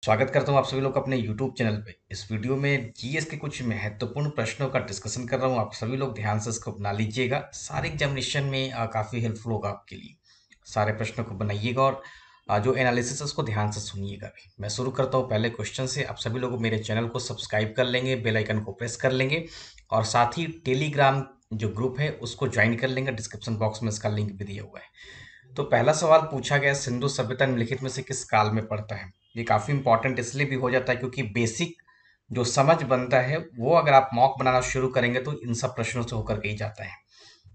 स्वागत करता हूँ आप सभी लोग का अपने YouTube चैनल पे। इस वीडियो में जीएस के कुछ महत्वपूर्ण प्रश्नों का डिस्कशन कर रहा हूँ। आप सभी लोग ध्यान से इसको अपना लीजिएगा। सारे एग्जामिनेशन में काफ़ी हेल्पफुल होगा आपके लिए। सारे प्रश्नों को बनाइएगा और जो एनालिसिस है उसको ध्यान से सुनिएगा भी। मैं शुरू करता हूँ पहले क्वेश्चन से। आप सभी लोग मेरे चैनल को सब्सक्राइब कर लेंगे, बेल आइकन को प्रेस कर लेंगे और साथ ही टेलीग्राम जो ग्रुप है उसको ज्वाइन कर लेंगे। डिस्क्रिप्शन बॉक्स में इसका लिंक भी दिया हुआ है। तो पहला सवाल पूछा गया, सिंधु सभ्यता निम्नलिखित में से किस काल में पड़ता है। ये काफी इंपॉर्टेंट इसलिए भी हो जाता है क्योंकि बेसिक जो समझ बनता है वो अगर आप मॉक बनाना शुरू करेंगे तो इन सब प्रश्नों से होकर के ही जाता है।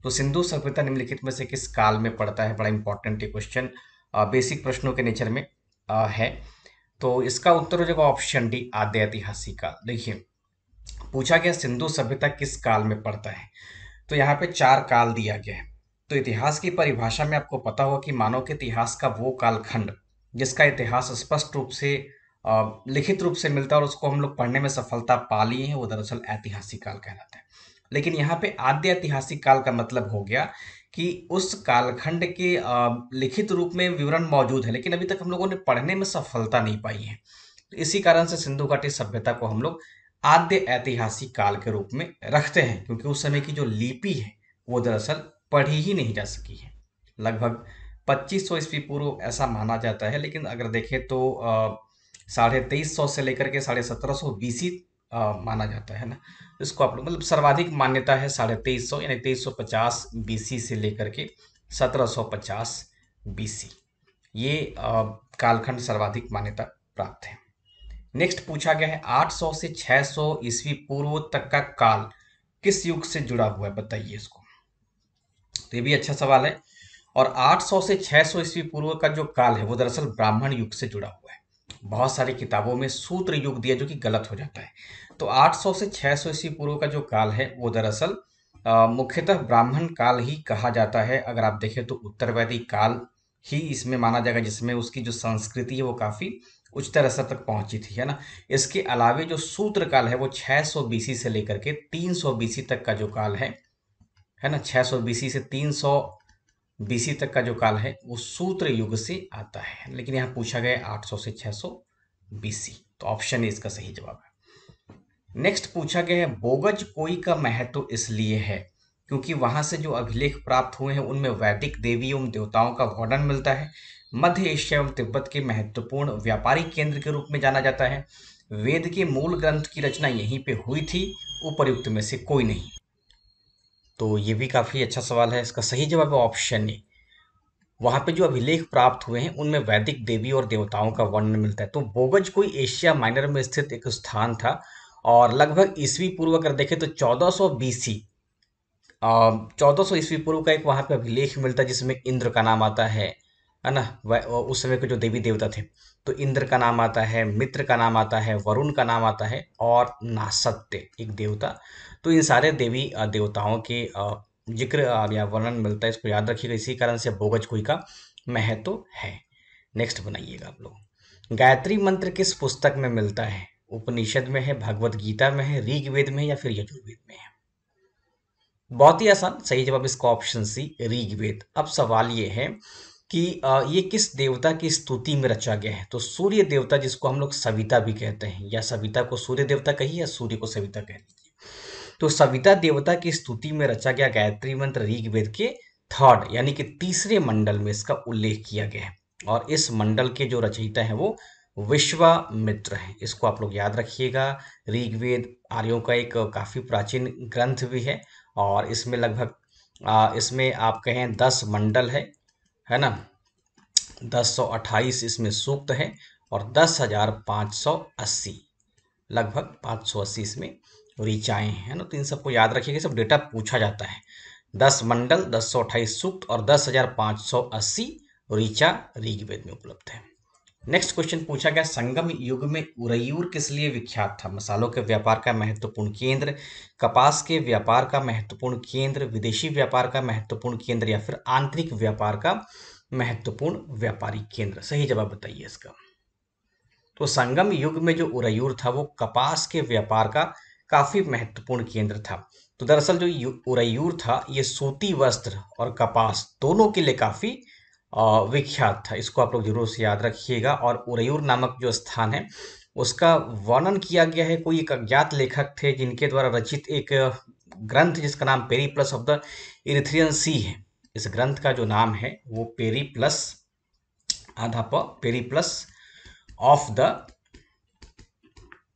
तो सिंधु सभ्यता निम्नलिखित में से किस काल में पड़ता है, बड़ा इंपॉर्टेंट ये क्वेश्चन बेसिक प्रश्नों के नेचर में है। तो इसका उत्तर हो जाएगा ऑप्शन डी, आद्य ऐतिहासिक काल। देखिए, पूछा गया सिंधु सभ्यता किस काल में पड़ता है, तो यहाँ पे चार काल दिया गया है। तो इतिहास की परिभाषा में आपको पता होगा कि मानव के इतिहास का वो कालखंड जिसका इतिहास स्पष्ट रूप से लिखित रूप से मिलता है और उसको हम लोग पढ़ने में सफलता पा लिए हैं, वो दरअसल ऐतिहासिक काल कहलाता है। लेकिन यहाँ पे आद्य ऐतिहासिक काल का मतलब हो गया कि उस कालखंड के लिखित रूप में विवरण मौजूद है लेकिन अभी तक हम लोगों ने पढ़ने में सफलता नहीं पाई है। तो इसी कारण से सिंधु घाटी सभ्यता को हम लोग आद्य ऐतिहासिक काल के रूप में रखते हैं, क्योंकि उस समय की जो लिपि है वो दरअसल पढ़ी ही नहीं जा सकी है। लगभग 2500 ईस्वी पूर्व ऐसा माना जाता है, लेकिन अगर देखें तो 2350 से लेकर के 1750 बीसी माना जाता है ना। इसको आप लोग मतलब सर्वाधिक मान्यता है 2350 यानी 2350 बीसी से लेकर के 1750 बीसी, ये कालखंड सर्वाधिक मान्यता प्राप्त है। नेक्स्ट पूछा गया है 800 से 600 ईस्वी पूर्व तक का काल किस युग से जुड़ा हुआ है, बताइए इसको। तो ये भी अच्छा सवाल है। और 800 से 600 ईस्वी पूर्व का जो काल है वो दरअसल ब्राह्मण युग से जुड़ा हुआ है। बहुत सारी किताबों में सूत्र युग दिया जो कि गलत हो जाता है। तो 800 से 600 ईस्वी पूर्व का जो काल है वो दरअसल मुख्यतः ब्राह्मण काल ही कहा जाता है। अगर आप देखें तो उत्तर वैदिक काल ही इसमें माना जाएगा, जिसमें उसकी जो संस्कृति है वो काफी उच्चतर स्तर तक पहुंची थी, है ना। इसके अलावे जो सूत्र काल है वो 600 बीसी से लेकर के 300 बीसी तक का जो काल है ना, 600 बीसी से 300 बीसी तक का जो काल है वो सूत्र युग से आता है। लेकिन यहाँ पूछा गया 800 से 600 बीसी, तो ऑप्शन ए इसका सही जवाब है। नेक्स्ट पूछा गया है बोगज कोई का महत्व इसलिए है क्योंकि वहां से जो अभिलेख प्राप्त हुए हैं उनमें वैदिक देवी एवं देवताओं का वर्णन मिलता है। मध्य एशिया एवं तिब्बत के महत्वपूर्ण व्यापारिक केंद्र के रूप में जाना जाता है। वेद के मूल ग्रंथ की रचना यहीं पे हुई थी, उपर्युक्त में से कोई नहीं। तो ये भी काफी अच्छा सवाल है। इसका सही जवाब है ऑप्शन ए। वहां पे जो अभिलेख प्राप्त हुए हैं उनमें वैदिक देवी और देवताओं का वर्णन मिलता है। तो बोगज कोई एशिया माइनर में स्थित एक स्थान था और लगभग ईस्वी पूर्व अगर देखें तो 1400 बीसी, 1400 ईस्वी पूर्व का एक वहां पे अभिलेख मिलता है जिसमें इंद्र का नाम आता है ना। उस समय के जो देवी देवता थे, तो इंद्र का नाम आता है, मित्र का नाम आता है, वरुण का नाम आता है और नासत्य एक देवता। तो इन सारे देवी देवताओं के जिक्र या वर्णन मिलता है। इसको याद रखिएगा, इसी कारण से बोगज कोई का महत्व है। नेक्स्ट बनाइएगा आप लोग। गायत्री मंत्र किस पुस्तक में मिलता है? उपनिषद में है, भगवत गीता में है, ऋग्वेद में है या फिर यजुर्वेद में है? बहुत ही आसान, सही जवाब इसका ऑप्शन सी, ऋग्वेद। अब सवाल ये है कि ये किस देवता की स्तुति में रचा गया है? तो सूर्य देवता, जिसको हम लोग सविता भी कहते हैं, या सविता को सूर्य देवता कहिए या सूर्य को सविता कह लीजिए। तो सविता देवता की स्तुति में रचा गया गायत्री मंत्र ऋग्वेद के थर्ड यानी कि तीसरे मंडल में इसका उल्लेख किया गया है। और इस मंडल के जो रचयिता है वो विश्वामित्र है। इसको आप लोग याद रखिएगा। ऋग्वेद आर्यों का एक काफी प्राचीन ग्रंथ भी है और इसमें लगभग इसमें आप कहें 10 मंडल है ना। 1028 इसमें सूक्त है और 10,580 लगभग 580 इसमें ऋचाएं हैं ना। तो इन सबको याद रखिएगा, सब डेटा पूछा जाता है। 10 मंडल, 1028 सूक्त और 10,580 ऋचा ऋग्वेद में उपलब्ध है। नेक्स्ट क्वेश्चन पूछा गया संगम युग में उरैयूर किस लिए विख्यात था? मसालों के व्यापार का महत्वपूर्ण केंद्र, कपास के व्यापार का महत्वपूर्ण केंद्र, विदेशी व्यापार का महत्वपूर्ण केंद्र या फिर आंतरिक व्यापार का महत्वपूर्ण व्यापारिक केंद्र? सही जवाब बताइए इसका। तो संगम युग में जो उरैयूर था वो कपास के व्यापार का काफी महत्वपूर्ण केंद्र था। तो दरअसल जो उरैयूर था ये सूती वस्त्र और कपास दोनों के लिए काफी विख्यात था। इसको आप लोग जरूर से याद रखिएगा। और उरयूर नामक जो स्थान है उसका वर्णन किया गया है। कोई एक अज्ञात लेखक थे जिनके द्वारा रचित एक ग्रंथ जिसका नाम पेरीप्लस ऑफ द इरिथ्रियन सी है। इस ग्रंथ का जो नाम है वो पेरीप्लस, आधा प, Periplus of the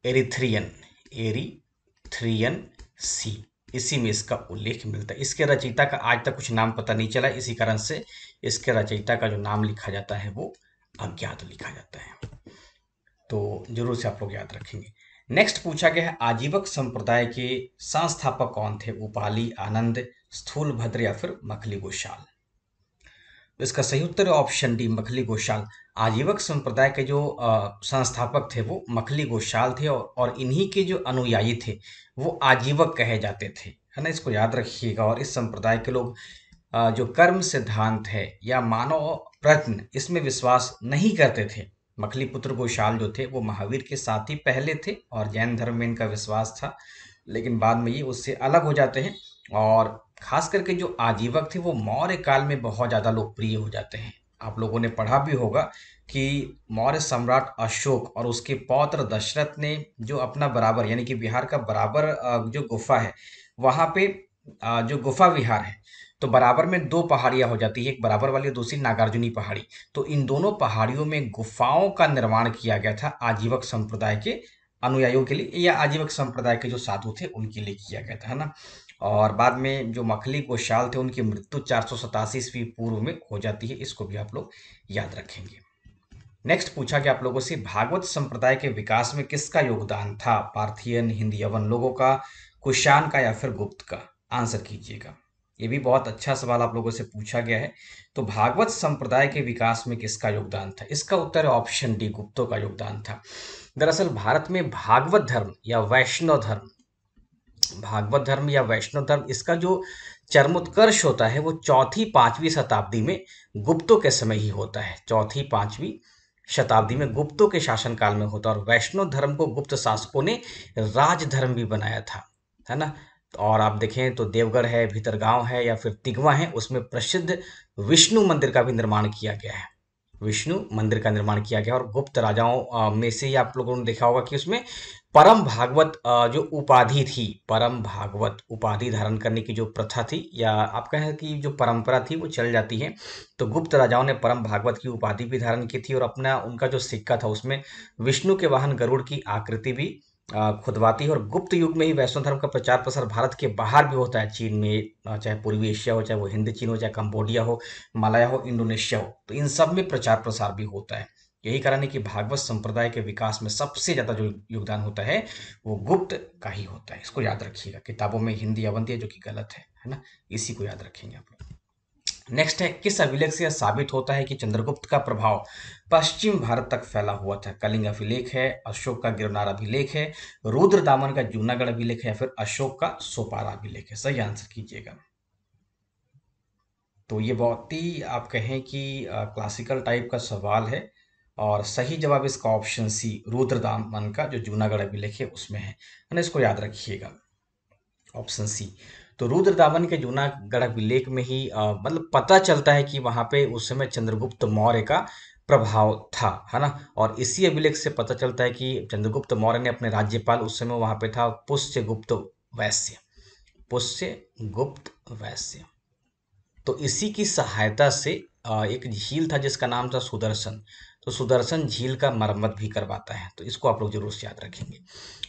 Erythraean, Erythraean Sea, इसी में इसका उल्लेख मिलता है। इसके रचयिता का आज तक कुछ नाम पता नहीं चला, इसी कारण से इसके रचयिता का जो नाम लिखा जाता है वो अज्ञात लिखा जाता है। तो जरूर से आप लोग याद रखेंगे। नेक्स्ट पूछा गया है आजीवक संप्रदाय के संस्थापक कौन थे? उपाली, आनंद, स्थूलभद्र या फिर मखली गोशाल? तो इसका सही उत्तर है ऑप्शन डी, मखली गोशाल। आजीवक संप्रदाय के जो संस्थापक थे वो मखली गोशाल थे, और इन्हीं के जो अनुयायी थे वो आजीवक कहे जाते थे, है ना। इसको याद रखिएगा। और इस संप्रदाय के लोग जो कर्म सिद्धांत है या मानव प्रयत्न, इसमें विश्वास नहीं करते थे। मखली पुत्र गोशाल जो थे वो महावीर के साथ ही पहले थे और जैन धर्म में इनका विश्वास था, लेकिन बाद में ये उससे अलग हो जाते हैं। और खास करके जो आजीवक थे वो मौर्य काल में बहुत ज़्यादा लोकप्रिय हो जाते हैं। आप लोगों ने पढ़ा भी होगा कि मौर्य सम्राट अशोक और उसके पौत्र दशरथ ने जो अपना बराबर, यानी कि बिहार का बराबर जो गुफा है वहाँ पे जो गुफा विहार है, तो बराबर में दो पहाड़ियाँ हो जाती है, एक बराबर वाली और दूसरी नागार्जुनी पहाड़ी। तो इन दोनों पहाड़ियों में गुफाओं का निर्माण किया गया था आजीवक संप्रदाय के अनुयायियों के लिए, या आजीवक संप्रदाय के जो साधु थे उनके लिए किया गया था, है ना। और बाद में जो मखली गोशाल थे उनकी मृत्यु 487 ईस्वी पूर्व में हो जाती है। इसको भी आप लोग याद रखेंगे। नेक्स्ट पूछा गया आप लोगों से भागवत संप्रदाय के विकास में किसका योगदान था? पार्थियन, हिंदी यवन लोगों का, कुषाण का या फिर गुप्त का? आंसर कीजिएगा। ये भी बहुत अच्छा सवाल आप लोगों से पूछा गया है। तो भागवत संप्रदाय के विकास में किसका योगदान था? इसका उत्तर है ऑप्शन डी, गुप्तों का योगदान था। दरअसल भारत में भागवत धर्म या वैष्णव धर्म, भागवत धर्म या वैष्णव धर्म, इसका जो चरमोत्कर्ष होता है वो चौथी पांचवी शताब्दी में गुप्तों के समय ही होता है। चौथी पांचवी शताब्दी में गुप्तों के शासनकाल में होता है। और वैष्णव धर्म को गुप्त शासकों ने राजधर्म भी बनाया था, है ना। और आप देखें तो देवगढ़ है, भीतरगांव है या फिर तिगवा है, उसमें प्रसिद्ध विष्णु मंदिर का भी निर्माण किया गया है। विष्णु मंदिर का निर्माण किया गया। और गुप्त राजाओं में से ही आप लोगों ने देखा होगा कि उसमें परम भागवत जो उपाधि थी, परम भागवत उपाधि धारण करने की जो प्रथा थी, या आप कहें कि जो परंपरा थी, वो चल जाती है। तो गुप्त राजाओं ने परम भागवत की उपाधि भी धारण की थी और अपना उनका जो सिक्का था उसमें विष्णु के वाहन गरुड़ की आकृति भी खुदवाती है। और गुप्त युग में ही वैष्णव धर्म का प्रचार प्रसार भारत के बाहर भी होता है। चीन में, चाहे पूर्वी एशिया हो, चाहे वो हिंद चीन हो, चाहे कंबोडिया हो, मलाया हो, इंडोनेशिया हो, तो इन सब में प्रचार प्रसार भी होता है। यही कारण है कि भागवत संप्रदाय के विकास में सबसे ज्यादा जो योगदान होता है वो गुप्त का ही होता है। इसको याद रखिएगा। किताबों में हिंदी अवंती है जो कि गलत है ना। इसी को याद रखेंगे आप लोग। नेक्स्ट है किस अभिलेख से यह साबित होता है कि चंद्रगुप्त का प्रभाव पश्चिम भारत तक फैला हुआ था? कलिंग अभिलेख है, अशोक का गिरनार अभिलेख है, रुद्रदामन का जूनागढ़ अभिलेख है, या फिर अशोक का सोपारा अभिलेख है? सही आंसर कीजिएगा। तो ये बहुत ही आप कहें कि क्लासिकल टाइप का सवाल है, और सही जवाब इसका ऑप्शन सी, रुद्रदामन का जो जूनागढ़ अभिलेख है उसमें है ना। इसको याद रखिएगा, ऑप्शन सी। तो रुद्रदामन के जूनागढ़ अभिलेख में ही मतलब पता चलता है कि वहां पे उस समय चंद्रगुप्त मौर्य का प्रभाव था, है ना। और इसी अभिलेख से पता चलता है कि चंद्रगुप्त मौर्य ने अपने राज्यपाल, उस समय वहां पे था पुष्यगुप्त वैश्य, पुष्यगुप्त वैश्य। तो इसी की सहायता से एक झील था जिसका नाम था सुदर्शन, तो सुदर्शन झील का मरम्मत भी करवाता है। तो इसको आप लोग जरूर से याद रखेंगे।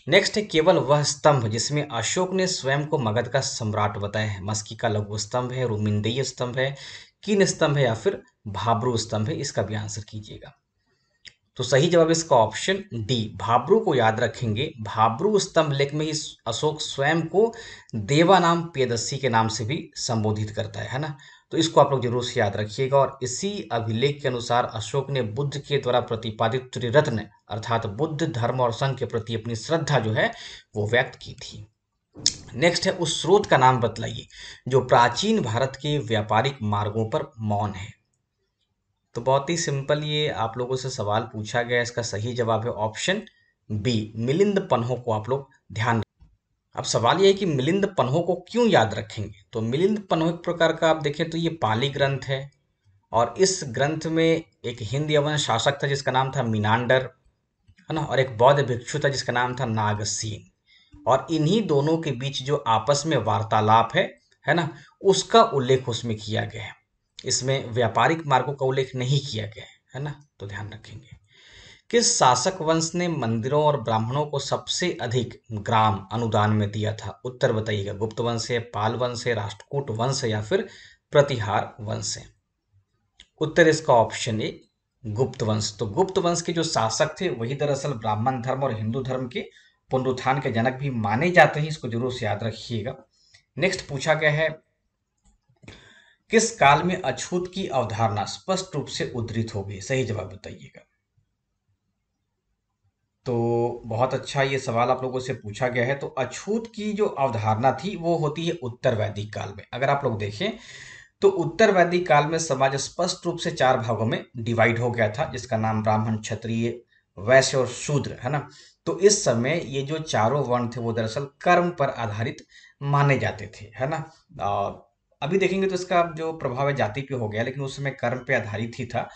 नेक्स्ट है केवल वह स्तंभ जिसमें अशोक ने स्वयं को मगध का सम्राट बताया है? मस्की का लघु स्तंभ है, रुमिंदेय स्तंभ है, कीन स्तंभ है, या फिर भाब्रू स्तंभ है? इसका भी आंसर कीजिएगा। तो सही जवाब इसका ऑप्शन डी, भाब्रू को याद रखेंगे। भाब्रू स्तंभ लेख में ही अशोक स्वयं को देवानाम प्रियदर्शी के नाम से भी संबोधित करता है ना। तो इसको आप लोग जरूर से याद रखिएगा। और इसी अभिलेख के अनुसार अशोक ने बुद्ध के द्वारा प्रतिपादित त्रिरत्न अर्थात बुद्ध, धर्म और संघ के प्रति अपनी श्रद्धा जो है वो व्यक्त की थी। नेक्स्ट है उस स्रोत का नाम बतलाइए जो प्राचीन भारत के व्यापारिक मार्गों पर मौन है। तो बहुत ही सिंपल ये आप लोगों से सवाल पूछा गया, इसका सही जवाब है ऑप्शन बी, मिलिंद पन्हों को आप लोग ध्यान। अब सवाल ये है कि मिलिंद पन्हों को क्यों याद रखेंगे? तो मिलिंद पन्हों एक प्रकार का आप देखें तो ये पाली ग्रंथ है, और इस ग्रंथ में एक हिंद यवन शासक था जिसका नाम था मीनांडर, है ना, और एक बौद्ध भिक्षु था जिसका नाम था नागसेन। और इन्हीं दोनों के बीच जो आपस में वार्तालाप है ना, उसका उल्लेख उसमें किया गया है। इसमें व्यापारिक मार्गों का उल्लेख नहीं किया गया है ना, तो ध्यान रखेंगे। किस शासक वंश ने मंदिरों और ब्राह्मणों को सबसे अधिक ग्राम अनुदान में दिया था? उत्तर बताइएगा। गुप्त वंश है, पाल वंश है, राष्ट्रकूट वंश है, या फिर प्रतिहार वंश है? उत्तर इसका ऑप्शन ए गुप्त वंश। तो गुप्त वंश के जो शासक थे वही दरअसल ब्राह्मण धर्म और हिंदू धर्म के पुनरुत्थान के जनक भी माने जाते हैं, इसको जरूर से याद रखिएगा। नेक्स्ट पूछा गया है, किस काल में अछूत की अवधारणा स्पष्ट रूप से उद्धृत हो गई? सही जवाब बताइएगा। तो बहुत अच्छा ये सवाल आप लोगों से पूछा गया है। तो अछूत की जो अवधारणा थी वो होती है उत्तर वैदिक काल में। अगर आप लोग देखें तो उत्तर वैदिक काल में समाज स्पष्ट रूप से 4 भागों में डिवाइड हो गया था, जिसका नाम ब्राह्मण, क्षत्रिय, वैश्य और शूद्र, है ना। तो इस समय ये जो चारों वर्ण थे वो दरअसल कर्म पर आधारित माने जाते थे, है ना। अभी देखेंगे तो इसका जो प्रभाव है जाति पे हो गया, लेकिन उस समय कर्म पे आधारित ही था।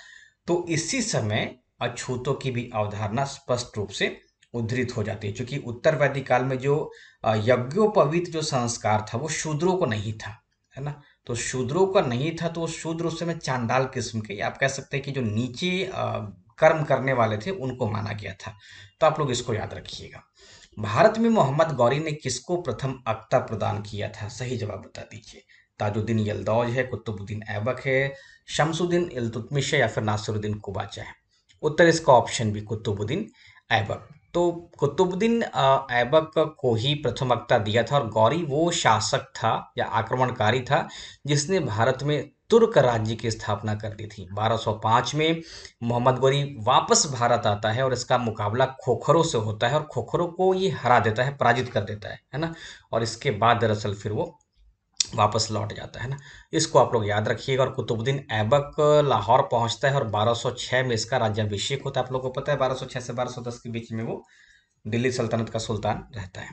तो इसी समय अछूतों की भी अवधारणा स्पष्ट रूप से उद्धृत हो जाती है, क्योंकि उत्तर वैदिक काल में जो यज्ञोपवीत जो संस्कार था वो शूद्रों को नहीं था, है ना। तो शूद्रों का नहीं था, तो शूद्र उस समय चांडाल किस्म के, या आप कह सकते हैं कि जो नीचे कर्म करने वाले थे उनको माना गया था। तो आप लोग इसको याद रखिएगा। भारत में मोहम्मद गौरी ने किसको प्रथम अक्ता प्रदान किया था? सही जवाब बता दीजिए। ताजुद्दीन यल्दौज है, कुतुबुद्दीन ऐबक है, शमसुद्दीन इल्तुतमिश है, या फिर नासिरुद्दीन कुबाचा है? उत्तर इसका ऑप्शन भी कुतुबुद्दीन ऐबक। तो कुतुबुद्दीन ऐबक को ही प्रथम अक्ता दिया था, और गौरी वो शासक था या आक्रमणकारी था जिसने भारत में तुर्क राज्य की स्थापना कर दी थी। 1205 में मोहम्मद गौरी वापस भारत आता है और इसका मुकाबला खोखरों से होता है, और खोखरों को ये हरा देता है, पराजित कर देता है ना। और इसके बाद दरअसल फिर वो वापस लौट जाता है ना। इसको आप लोग याद रखिएगा। और कुतुबुद्दीन ऐबक लाहौर पहुंचता है और 1206 में इसका राज्याभिषेक होता है। आप लोगों को पता है 1206 से 1210 के बीच में वो दिल्ली सल्तनत का सुल्तान रहता है।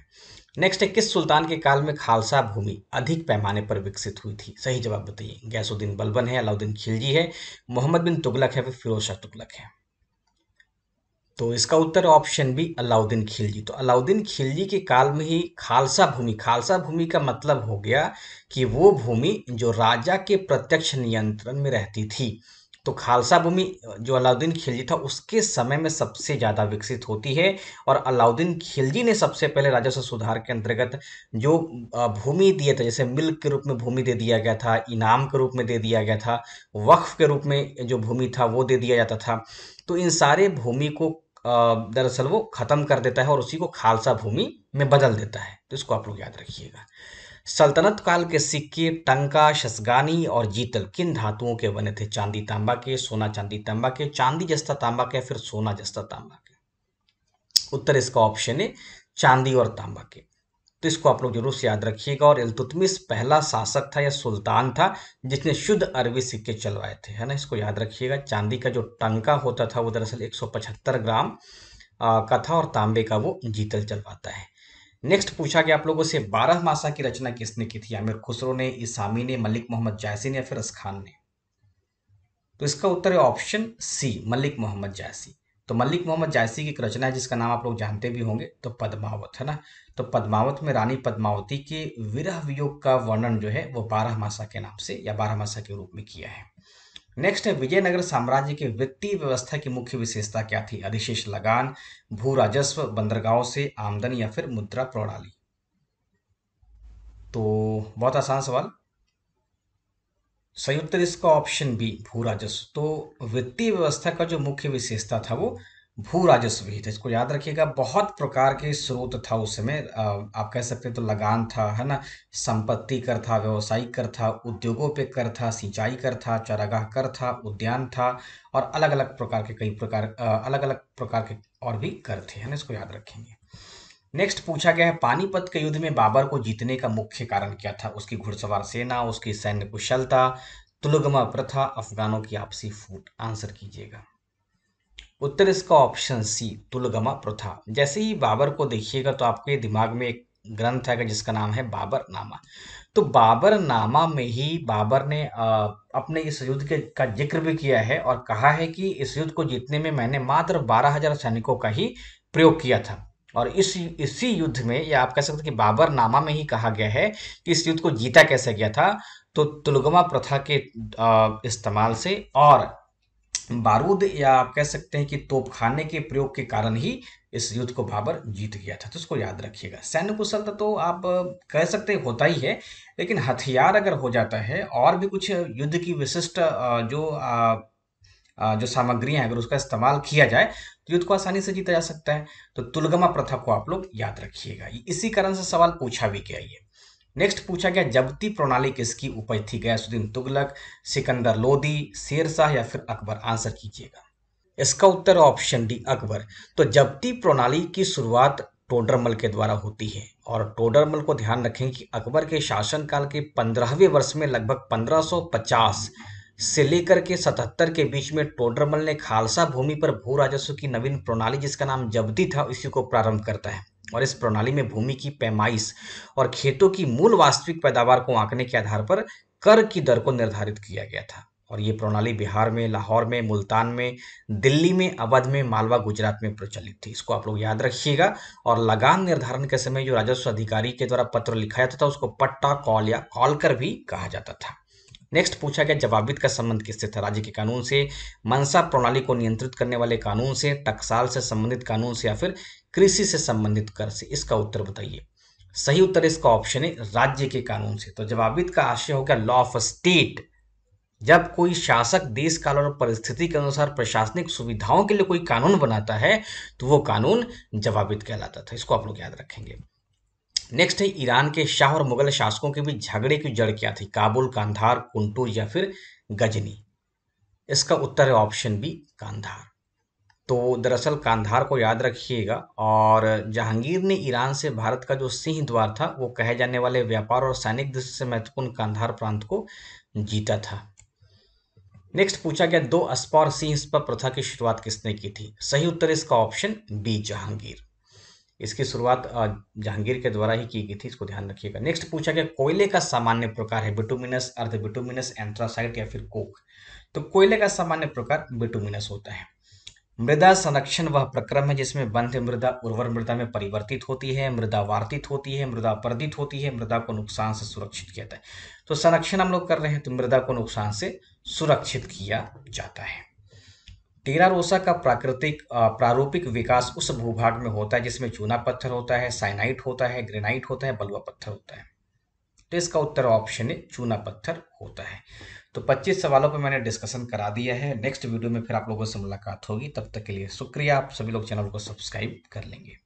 नेक्स्ट है, किस सुल्तान के काल में खालसा भूमि अधिक पैमाने पर विकसित हुई थी? सही जवाब बताइए। गैसुद्दीन बलबन है, अलाउद्दीन खिलजी है, मोहम्मद बिन तुगलक है, फिर फिरोज शाह तुगलक है? तो इसका उत्तर ऑप्शन बी अलाउद्दीन खिलजी। तो अलाउद्दीन खिलजी के काल में ही खालसा भूमि का मतलब हो गया कि वो भूमि जो राजा के प्रत्यक्ष नियंत्रण में रहती थी। तो खालसा भूमि जो अलाउद्दीन खिलजी था उसके समय में सबसे ज्यादा विकसित होती है। और अलाउद्दीन खिलजी ने सबसे पहले राजस्व सुधार के अंतर्गत जो भूमि दिए थे, जैसे मिल्क के रूप में भूमि दे दिया गया था, इनाम के रूप में दे दिया गया था, वक्फ के रूप में जो भूमि था वो दे दिया जाता था। तो इन सारे भूमि को दरअसल वो खत्म कर देता है और उसी को खालसा भूमि में बदल देता है। तो इसको आप लोग याद रखिएगा। सल्तनत काल के सिक्के टंका, शसगानी और जीतल किन धातुओं के बने थे? चांदी तांबा के, सोना चांदी तांबा के, चांदी जस्ता तांबा के, फिर सोना जस्ता तांबा के? उत्तर इसका ऑप्शन है चांदी और तांबा के। तो इसको आप लोग जरूर से याद रखिएगा। और इल्तुतमिश पहला शासक था या सुल्तान था जिसने शुद्ध अरबी सिक्के चलवाए थे, है ना। इसको याद रखिएगा। चांदी का जो टंका होता था वो दरअसल 175 ग्राम का था, और तांबे का वो जीतल चलवाता है। नेक्स्ट पूछा गया आप लोगों से, 12 मासा की रचना किसने की थी? आमिर खुसरो ने, इसामी ने, मलिक मोहम्मद जायसी ने, या फिर असखान ने? तो इसका उत्तर है ऑप्शन सी मलिक मोहम्मद जायसी। तो मलिक मोहम्मद जायसी की एक रचना है जिसका नाम आप लोग जानते भी होंगे, तो पद्मावत, है ना। तो पद्मावत में रानी पद्मावती के विरह वियोग का वर्णन जो है वो 12 मासा के नाम से या 12 मासा के रूप में किया है। नेक्स्ट है, विजयनगर साम्राज्य की वित्तीय व्यवस्था की मुख्य विशेषता क्या थी? अधिशेष लगान, भू राजस्व, बंदरगाहों से आमदनी, या फिर मुद्रा प्रणाली? तो बहुत आसान सवाल। सही उत्तर इसका ऑप्शन बी भू राजस्व। तो वित्तीय व्यवस्था का जो मुख्य विशेषता था वो भू राजस्व ही था। इसको याद रखिएगा। बहुत प्रकार के स्रोत था उस समय, आप कह सकते हैं तो लगान था, है ना, संपत्ति कर था, व्यवसायिक कर था, उद्योगों पे कर था, सिंचाई कर था, चारागाह कर था, उद्यान था, और अलग अलग प्रकार के अलग अलग प्रकार के और भी कर थे, है ना। इसको याद रखेंगे। नेक्स्ट पूछा गया है, पानीपत के युद्ध में बाबर को जीतने का मुख्य कारण क्या था? उसकी घुड़सवार सेना, उसकी सैन्य कुशलता, तुलगमा प्रथा, अफगानों की आपसी फूट? आंसर कीजिएगा। उत्तर इसका ऑप्शन सी तुलगमा प्रथा। जैसे ही बाबर को देखिएगा तो आपके दिमाग में एक ग्रंथ है जिसका नाम है बाबरनामा। तो बाबरनामा में ही बाबर ने अपने इस युद्ध के का जिक्र भी किया है और कहा है कि इस युद्ध को जीतने में मैंने मात्र 12,000 सैनिकों का ही प्रयोग किया था। और इसी युद्ध में, या आप कह सकते हैं कि बाबरनामा में ही कहा गया है कि इस युद्ध को जीता कैसे गया था। तो तुलगमा प्रथा के इस्तेमाल से और बारूद, या आप कह सकते हैं कि तोपखाने के प्रयोग के कारण ही इस युद्ध को बाबर जीत गया था। तो इसको याद रखिएगा। सैन्य कुशलता तो आप कह सकते हैं होता ही है, लेकिन हथियार अगर हो जाता है और भी कुछ युद्ध की विशिष्ट जो सामग्रियां हैं, अगर उसका इस्तेमाल किया जाए तो युद्ध को आसानी से जीता जा सकता है। तो तुलगमा प्रथा को आप लोग याद रखिएगा। इसी कारण से सवाल पूछा भी गया ये। नेक्स्ट पूछा गया, जब्ती प्रणाली किसकी उपज थी? गयासुद्दीन तुगलक, सिकंदर लोदी, शेरशाह या फिर अकबर? आंसर कीजिएगा। इसका उत्तर ऑप्शन डी, अकबर। तो जब्ती प्रणाली की शुरुआत टोडरमल के द्वारा होती है। और टोडरमल को ध्यान रखें कि अकबर के शासनकाल के 15वें वर्ष में लगभग 1550 से लेकर के 77 के बीच में टोडरमल ने खालसा भूमि पर भू राजस्व की नवीन प्रणाली, जिसका नाम जब्ती था, इसी को प्रारंभ करता है। और इस प्रणाली में भूमि की पैमाइश और खेतों की मूल वास्तविक पैदावार को आंकने के आधार पर कर की दर को निर्धारित किया गया था। और ये प्रणाली बिहार में, लाहौर में, मुल्तान में, दिल्ली में, अवध में, मालवा, गुजरात में प्रचलित थी। इसको आप लोग याद रखिएगा। और लगान निर्धारण के समय जो राजस्व अधिकारी के द्वारा पत्र लिखा जाता था उसको पट्टा कॉल या कॉलकर भी कहा जाता था। नेक्स्ट पूछा गया, जवाबित का संबंध किससे था? राज्य के कानून से, मनसा प्रणाली को नियंत्रित करने वाले कानून से, टकसाल से संबंधित कानून से, या फिर कृषि से संबंधित कर से? इसका उत्तर बताइए। सही उत्तर इसका ऑप्शन है, राज्य के कानून से। तो जवाबित का आशय हो गया लॉ ऑफ स्टेट। जब कोई शासक देश काल और परिस्थिति के अनुसार प्रशासनिक सुविधाओं के लिए कोई कानून बनाता है तो वो कानून जवाबित कहलाता था। इसको आप लोग याद रखेंगे। नेक्स्ट है, ईरान के शाह और मुगल शासकों के बीच झगड़े की जड़ क्या थी? काबुल, कांधार, कुंटूज या फिर गजनी? इसका उत्तर है ऑप्शन बी, कांधार। तो दरअसल कांधार को याद रखिएगा। और जहांगीर ने ईरान से भारत का जो सिंह द्वार था, वो कहे जाने वाले व्यापार और सैनिक दृष्टि से महत्वपूर्ण कांधार प्रांत को जीता था। नेक्स्ट पूछा गया, दो अस्पा और सिंह स्पा प्रथा की शुरुआत किसने की थी? सही उत्तर इसका ऑप्शन बी, जहांगीर। इसकी शुरुआत जहांगीर के द्वारा ही की गई थी, इसको ध्यान रखिएगा। नेक्स्ट पूछा गया, कोयले का सामान्य प्रकार है बिटुमिनस, अर्ध बिटुमिनस, एंथ्रासाइट या फिर कोक? तो कोयले का सामान्य प्रकार बिटुमिनस होता है। मृदा संरक्षण वह प्रक्रम है जिसमें बंध्य मृदा उर्वर मृदा में परिवर्तित होती है, मृदा वार्तित होती है, मृदा अपरदित होती है, मृदा को नुकसान से सुरक्षित किया जाता है। तो संरक्षण हम लोग कर रहे हैं, तो मृदा को नुकसान से सुरक्षित किया जाता है। टेरा रोसा का प्रारूपिक विकास उस भूभाग में होता है जिसमें चूना पत्थर होता है, साइनाइट होता है, ग्रेनाइट होता है, बलुआ पत्थर होता है। तो इसका उत्तर ऑप्शन है, चूना पत्थर होता है। तो 25 सवालों पर मैंने डिस्कशन करा दिया है। नेक्स्ट वीडियो में फिर आप लोगों से मुलाकात होगी। तब तक के लिए शुक्रिया। आप सभी लोग चैनल को सब्सक्राइब कर लेंगे।